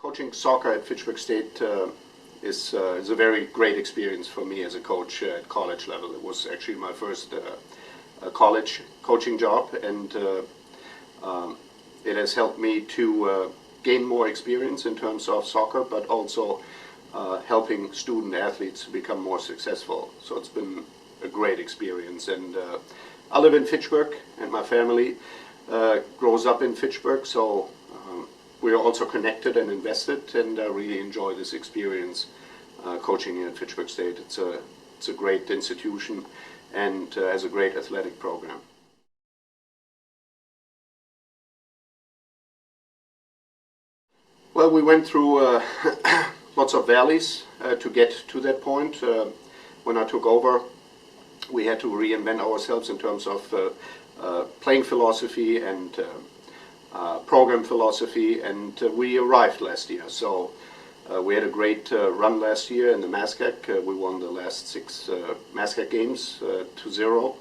Coaching soccer at Fitchburg State is a very great experience for me as a coach at college level. It was actually my first college coaching job, and it has helped me to gain more experience in terms of soccer, but also helping student athletes become more successful. So it's been a great experience, and I live in Fitchburg, and my family grows up in Fitchburg, so we are also connected and invested, and I really enjoy this experience coaching here at Fitchburg State. It's a great institution and has a great athletic program. Well, we went through lots of valleys to get to that point. When I took over, we had to reinvent ourselves in terms of playing philosophy and program philosophy, and we arrived last year. So we had a great run last year in the MASCAC. We won the last 6 MASCAC games 2-0.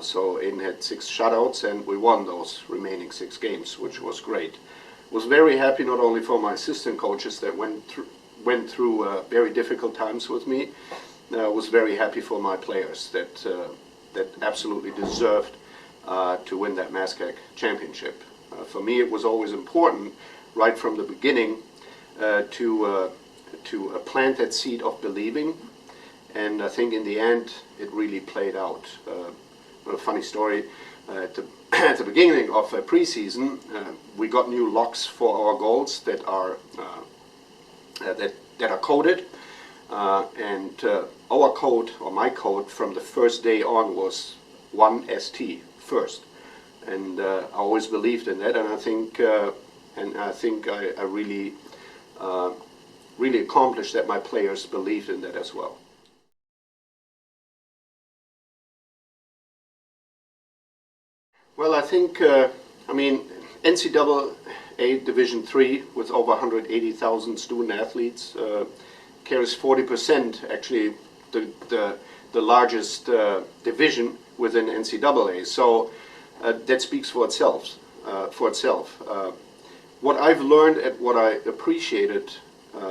So Aiden had 6 shutouts, and we won those remaining 6 games, which was great. Was very happy not only for my assistant coaches that went through very difficult times with me. Was very happy for my players that absolutely deserved to win that MASCAC championship. For me, it was always important, right from the beginning, to plant that seed of believing, and I think in the end it really played out. A funny story: at the beginning of preseason, we got new locks for our goals that are coded, and our code, or my code, from the first day on was 1ST, first. And I always believed in that, and I think I really really accomplished that. My players believed in that as well. Well, I think I mean, NCAA Division III with over 180,000 student athletes carries 40%, actually the largest division within NCAA. So that speaks for itself. What I've learned and what I appreciated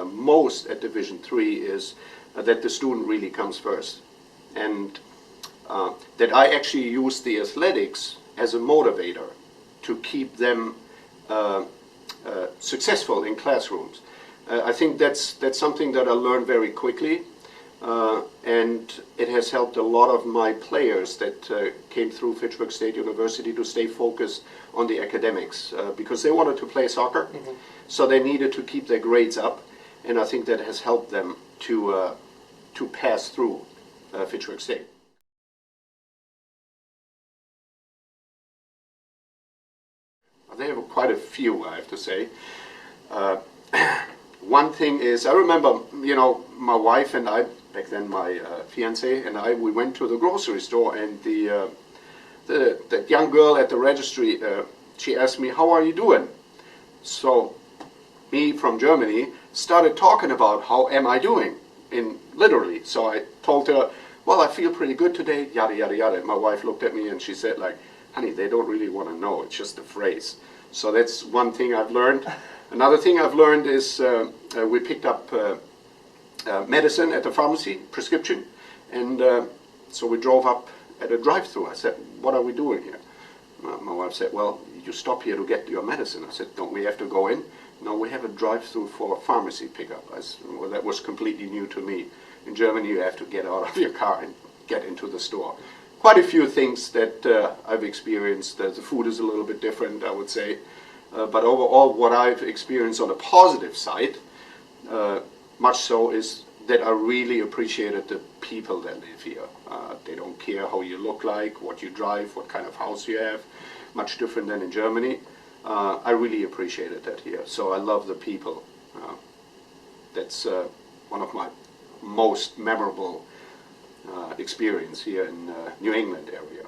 most at Division III is that the student really comes first, and that I actually use the athletics as a motivator to keep them successful in classrooms. I think that's something that I learned very quickly. And it has helped a lot of my players that came through Fitchburg State University to stay focused on the academics because they wanted to play soccer, so they needed to keep their grades up, and I think that has helped them to pass through Fitchburg State. They have quite a few, I have to say. One thing is, I remember, you know, my wife and I, back then my fiance and I, we went to the grocery store, and the young girl at the registry, she asked me, "How are you doing?" So me from Germany started talking about how am I doing, literally. So I told her, "Well, I feel pretty good today, yada yada yada." My wife looked at me and she said, like, "Honey, they don't really want to know, it's just a phrase." So that's one thing I've learned. Another thing I've learned is we picked up medicine at the pharmacy, prescription, and so we drove up at a drive-thru. I said, "What are we doing here?" My wife said, "Well, you stop here to get your medicine." I said, "Don't we have to go in?" "No, we have a drive-thru for pharmacy pickup." I said, well, that was completely new to me. In Germany, you have to get out of your car and get into the store. Quite a few things that I've experienced. The food is a little bit different, I would say. But overall, what I've experienced on the positive side, much so, is that I really appreciated the people that live here. They don't care how you look like, what you drive, what kind of house you have, much different than in Germany. I really appreciated that here. So I love the people. That's one of my most memorable experience here in New England area.